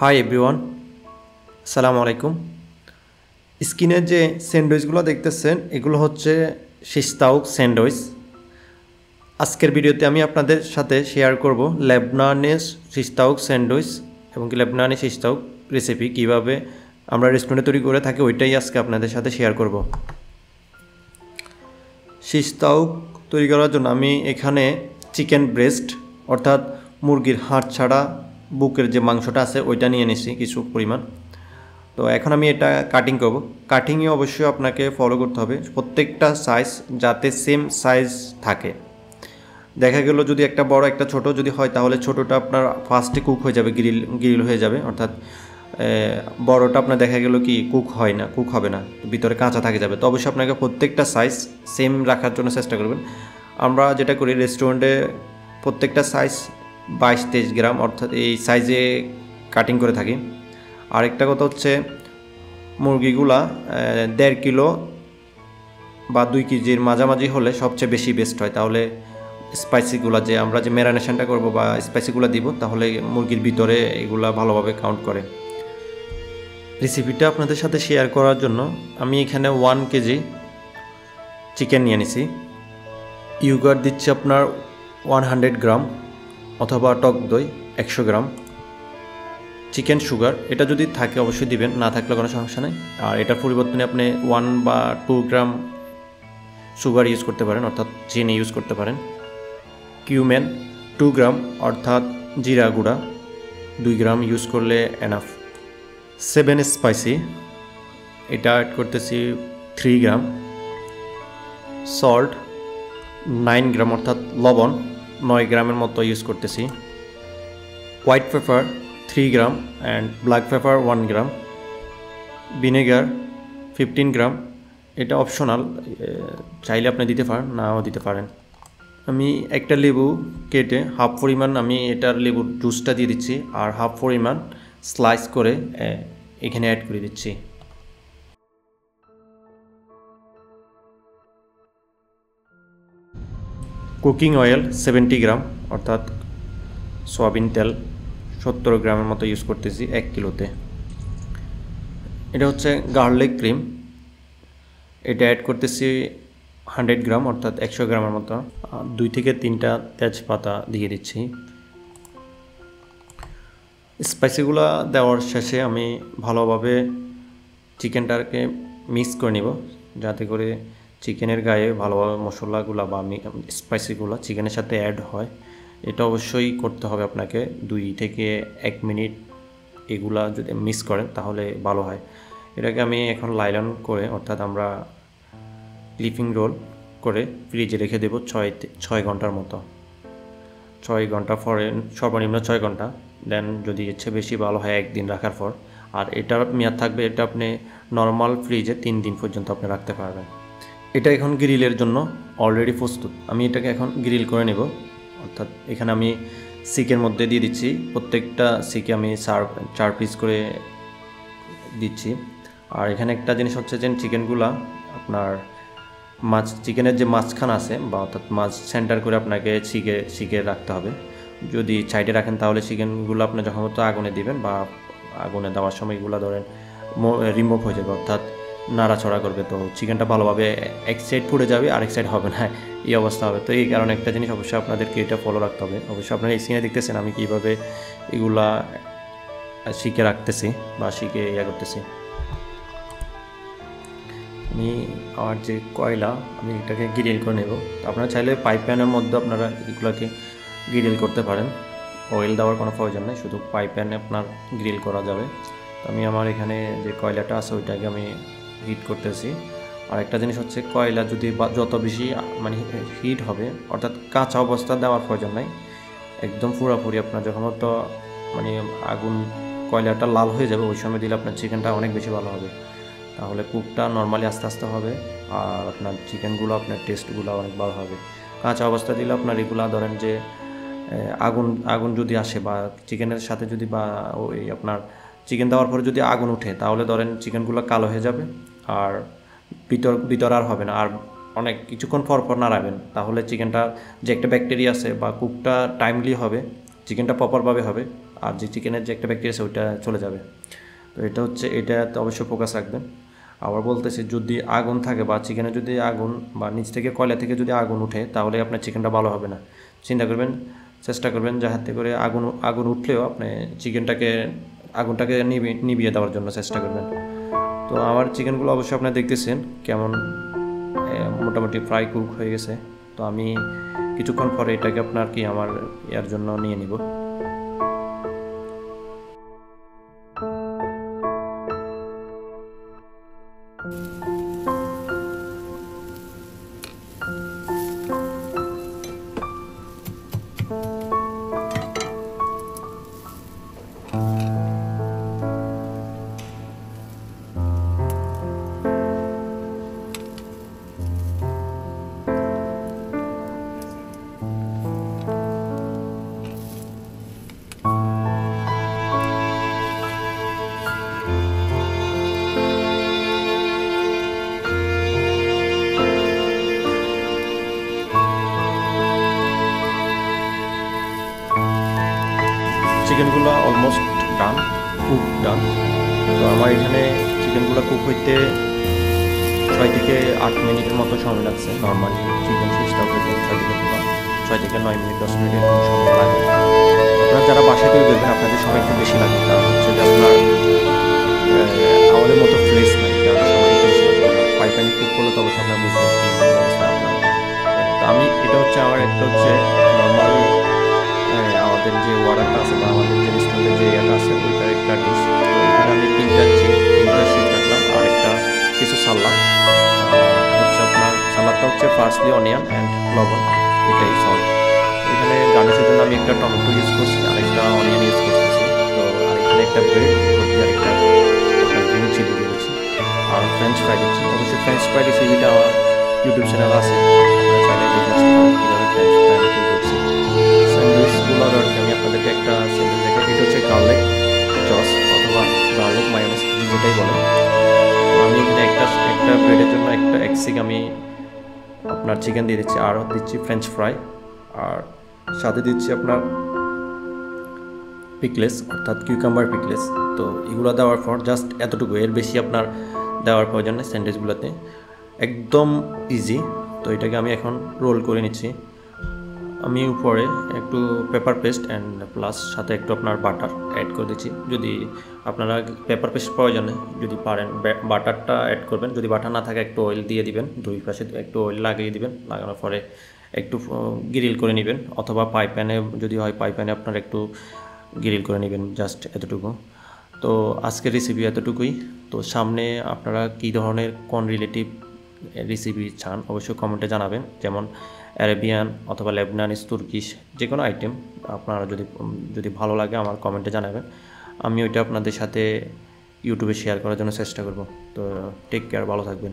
Hi everyone, আসসালামু আলাইকুম। স্ক্রিনে যে স্যান্ডউইচগুলো দেখতেছেন এগুলো হচ্ছে শিস্তাউক স্যান্ডউইচ। আজকের ভিডিওতে আমি আপনাদের সাথে শেয়ার করব লেবনানিজ শিস্তাউক স্যান্ডউইচ এবং লেবনানি শিস্তাউক রেসিপি কীভাবে আমরা রেস্টুরেন্টে তৈরি করে থাকি, ওইটাই আজকে আপনাদের সাথে শেয়ার করব। শিস্তাউক তৈরি করার জন্য আমি এখানে চিকেন ব্রেস্ট অর্থাৎ মুরগির হাড় ছাড়া বুকের যে মাংসটা আছে ওইটা নিয়ে নিছি কিছু পরিমাণ। তো এখন আমি এটা কাটিং করব। কাটিংয়ে অবশ্যই আপনাকে ফলো করতে হবে প্রত্যেকটা সাইজ যাতে সেম সাইজ থাকে। দেখা গেল যদি একটা বড় একটা ছোট যদি হয় তাহলে ছোটোটা আপনার ফার্স্টে কুক হয়ে যাবে, গ্রিল হয়ে যাবে, অর্থাৎ বড়টা আপনার দেখা গেল কি কুক হয় না, কুক হবে না, ভিতরে কাঁচা থাকে যাবে। তো অবশ্যই আপনাকে প্রত্যেকটা সাইজ সেম রাখার জন্য চেষ্টা করবেন। আমরা যেটা করি রেস্টুরেন্টে প্রত্যেকটা সাইজ 22-23 গ্রাম অর্থাৎ এই সাইজে কাটিং করে থাকি। আরেকটা কথা হচ্ছে মুরগিগুলা 1.5 কিলো বা 2 কেজির মাঝামাঝি হলে সবচেয়ে বেশি বেস্ট হয়। তাহলে স্পাইসিগুলো যে আমরা যে ম্যারিনেশনটা করব বা স্পাইসিগুলো দিব তাহলে মুরগির ভিতরে এগুলা ভালোভাবে কাউন্ট করে। রেসিপিটা আপনাদের সাথে শেয়ার করার জন্য আমি এখানে 1 কেজি চিকেন নিয়ে নিছি। ইয়োগার্ট দিচ্ছি আপনার 100 গ্রাম অথবা টক দই 100 গ্রাম। চিকেন সুগার এটা যদি থাকে অবশ্যই দিবেন, না থাকলে কোনো সমস্যা নেই। আর এটার পরিবর্তনে আপনি 1 বা 2 গ্রাম সুগার ইউজ করতে পারেন, অর্থাৎ চিনি ইউজ করতে পারেন। কিউমেন 2 গ্রাম অর্থাৎ জিরা গুঁড়া 2 গ্রাম ইউজ করলে এনাফ। 7 স্পাইসি এটা অ্যাড করতেছি 3 গ্রাম। সল্ট 9 গ্রাম অর্থাৎ লবণ 9 গ্রামের মতো ইউজ করতেছি। White paper 3 gram and black pepper 1 gram. Vinegar 15 গ্রাম, এটা অপশনাল, চাইলে আপনি দিতে পারেন, নাও দিতে পারেন। আমি একটা লেবু কেটে হাফ পরিমাণ আমি এটার লেবুর জুসটা দিয়ে দিচ্ছি আর হাফ পরিমাণ স্লাইস করে এখানে অ্যাড করে দিচ্ছি। কুকিং অয়েল 70 গ্রাম অর্থাৎ সয়াবিন তেল 70 গ্রামের মতো ইউজ করতেছি 1 কিলোতে। এটা হচ্ছে গার্লিক ক্রিম, এটা অ্যাড করতেছি 100 গ্রাম অর্থাৎ 100 গ্রামের মতো। 2 থেকে 3টা তেজপাতা দিয়ে দিচ্ছি। স্পাইসিগুলো দেওয়ার শেষে আমি ভালোভাবে চিকেনটাকে মিক্স করে নিব যাতে করে চিকেনের গায়ে ভালোভাবে মশলাগুলো বা স্পাইসিগুলো চিকেনের সাথে অ্যাড হয়। এটা অবশ্যই করতে হবে আপনাকে 2 থেকে 1 মিনিট এগুলা যদি মিক্স করেন তাহলে ভালো হয়। এটাকে আমি এখন লাইলন করে অর্থাৎ আমরা ক্লিপিং রোল করে ফ্রিজে রেখে দেবো 6 ঘন্টার মতো। 6 ঘন্টা পরে, সর্বনিম্ন 6 ঘন্টা, দেন যদি ইচ্ছে বেশি ভালো হয় 1 দিন রাখার পর। আর এটার মেয়াদ থাকবে, এটা আপনি নর্মাল ফ্রিজে 3 দিন পর্যন্ত আপনি রাখতে পারবেন। এটা এখন গ্রিলের জন্য অলরেডি প্রস্তুত। আমি এটাকে এখন গ্রিল করে নেব, অর্থাৎ এখানে আমি সিকের মধ্যে দিয়ে দিচ্ছি। প্রত্যেকটা সিকে আমি 4 পিস করে দিচ্ছি। আর এখানে একটা জিনিস হচ্ছে যে চিকেনগুলা আপনার চিকেনের যে মাঝখান আছে বা অর্থাৎ মাছ সেন্টার করে আপনাকে শিকে রাখতে হবে। যদি সাইডে রাখেন তাহলে চিকেনগুলো আপনি যখন মতো আগুনে দিবেন বা আগুনে দেওয়ার সময় এগুলো ধরেন রিমুভ হয়ে যাবে, অর্থাৎ নাড়াচড়া করবে, তো চিকেনটা ভালোভাবে এক সাইড পুড়ে যাবে আরেক সাইড হবে না, এই অবস্থা হবে। তো এই কারণে একটা জিনিস অবশ্যই আপনাদেরকে এটা ফলো রাখতে হবে। অবশ্যই আপনারা এই সিনে দেখতেছেন আমি কীভাবে এগুলা শিকে রাখতেছি বা শিকে করতেছি। আমি আমার যে কয়লা আমি এটাকে গ্রিল করে নেব। আপনারা চাইলে পাইপ প্যানের মধ্যে আপনারা এগুলোকে গ্রিল করতে পারেন, অয়েল দেওয়ার কোনো প্রয়োজন নেই, শুধু পাইপ প্যানে আপনার গ্রিল করা যাবে। আমি আমার এখানে যে কয়লাটা আছে ওইটাকে আমি হিট করতেছি। আর একটা জিনিস হচ্ছে কয়লা যদি যত বেশি মানে হিট হবে, অর্থাৎ কাঁচা অবস্থা দেওয়ার প্রয়োজন নাই, একদম পুরোপুরি আপনার যখন মতো মানে আগুন কয়লাটা লাল হয়ে যাবে ওই সময় দিলে আপনার চিকেনটা অনেক বেশি ভালো হবে। তাহলে কুকটা নর্মালি আস্তে আস্তে হবে আর আপনার চিকেনগুলো আপনার টেস্টগুলো অনেক ভালো হবে। কাঁচা অবস্থা দিলে আপনার এগুলো ধরেন যে আগুন যদি আসে বা চিকেনের সাথে যদি বা ওই আপনার চিকেন দেওয়ার পরে যদি আগুন উঠে তাহলে ধরেন চিকেনগুলো কালো হয়ে যাবে আর ভিতর আর হবে না। আর অনেক কিছুক্ষণ পর নাড়াবেন তাহলে চিকেনটা যে একটা ব্যাকটেরিয়া আছে বা কুকটা টাইমলি হবে, চিকেনটা প্রপারভাবে হবে আর যে চিকেনের যে একটা ব্যাকটেরিয়া আছে ওইটা চলে যাবে। তো এটা হচ্ছে, এটাতে অবশ্যই ফোকাস রাখবেন। আবার বলতেছি, যদি আগুন থাকে বা চিকেনে যদি আগুন বা নিচ থেকে কয়লা থেকে যদি আগুন উঠে, তাহলে আপনার চিকেনটা ভালো হবে না। চিন্তা করবেন, চেষ্টা করবেন যাহাতে করে আগুন উঠলেও আপনি আগুনটাকে নিভিয়ে দেওয়ার জন্য চেষ্টা করবেন। তো আমার চিকেনগুলো অবশ্যই আপনারা দেখতেছেন কেমন মোটামুটি ফ্রাই কুক হয়ে গেছে। তো আমি কিছুক্ষণ পরে এটাকে আপনার আমার ইয়ার জন্য নিয়ে নিব। চিকেনগুলো অলমোস্ট কুক ডান। তো আমার এখানে চিকেনগুলো কুক হইতে 6 থেকে 8 মিনিটের মতো সময় লাগছে। নর্মালি চিকেন ফিশটা হইতে 6 থেকে 9 মিনিট 10 মিনিটের সময় লাগে। আপনারা যারা বাসায় তৈরি করবেন আপনাদের সময় একটু বেশি লাগে, কারণ হচ্ছে যে আপনার আমাদের মতো ফ্রেশ নাই, কারণ সময় একটু বেশি লাগে। পাইপানি কুক করলে তবে আপনার বুঝবেন কি অবস্থা আপনার। তো আমি এটা হচ্ছে আমার একটা হচ্ছে নর্মালি আমাদের যে ওয়ার্ডারটা আছে বা আমাদের যে রেস্টুরেন্টের যে ইয়েটা আছে ওইটার একটা ডিশ। তো এখানে আমি তিনটা শিট রাখলাম, আর একটা কিছু সালাদ হচ্ছে আপনার সালাদটা হচ্ছে ফার্স্টলি অনিয়ন অ্যান্ড লবণ, এটাই সল্ট। এখানে গার্নিশের জন্য আমি একটা টমেটো ইউজ করছি, আরেকটা অনিয়ন ইউজ করতেছি। তো আর এখানে একটা ব্রেড করছি, আরেকটা গ্রিন চিলি দিয়েছি, আর ফ্রেঞ্চ ফ্রাই দিচ্ছি। অবশ্যই ফ্রেঞ্চ ফ্রাই রেসিপিটা আমার ইউটিউব চ্যানেল আছে, আপনারা চাইলে দেখে আসতে পারেন কীভাবে ফ্রেঞ্চ ফ্রাই আমি তৈরি করছি। স্যান্ডউইচগুলো আমি আপনাদেরকে একটা স্যান্ডউইচ দেখে, এটা হচ্ছে গার্লিক সস অথবা গার্লিক মায়োনেজ যেটাই বলেন। তো আমি এখানে একটা ব্রেডের জন্য একটা এক্সিক আমি আপনার চিকেন দিয়ে দিচ্ছি, আর দিচ্ছি ফ্রেঞ্চ ফ্রাই, আর সাথে দিচ্ছি আপনার পিকলেস অর্থাৎ কিউকাম্বার পিকলেস। তো এগুলো দেওয়ার পর জাস্ট এতটুকু, এর বেশি আপনার দেওয়ার প্রয়োজন নেই স্যান্ডউইচগুলোতে, একদম ইজি। তো এটাকে আমি এখন রোল করে নিচ্ছি। আমি উপরে একটু পেপার পেস্ট অ্যান্ড প্লাস সাথে একটু আপনার বাটার অ্যাড করে দিচ্ছি। যদি আপনারা পেপার পেস্ট প্রয়োজনে যদি পারেন বাটারটা অ্যাড করবেন, যদি বাটার না থাকে একটু অয়েল দিয়ে দিবেন, দুই পাশে একটু অয়েল লাগিয়ে দিবেন, লাগানোর পরে একটু গ্রিল করে নেবেন, অথবা পাইপ্যানে যদি হয় পাইপ্যানে আপনার একটু গ্রিল করে নেবেন, জাস্ট এতটুকু। তো আজকের রেসিপি এতটুকুই। তো সামনে আপনারা কী ধরনের কোন রিলেটিভ রেসিপি চান অবশ্যই কমেন্টে জানাবেন, যেমন অ্যারাবিয়ান অথবা লেবনানিজ, তুর্কিশ, যে কোনো আইটেম আপনারা যদি ভালো লাগে আমার কমেন্টে জানাবেন। আমি ওইটা আপনাদের সাথে ইউটিউবে শেয়ার করার জন্য চেষ্টা করব। তো টেক কেয়ার, ভালো থাকবেন।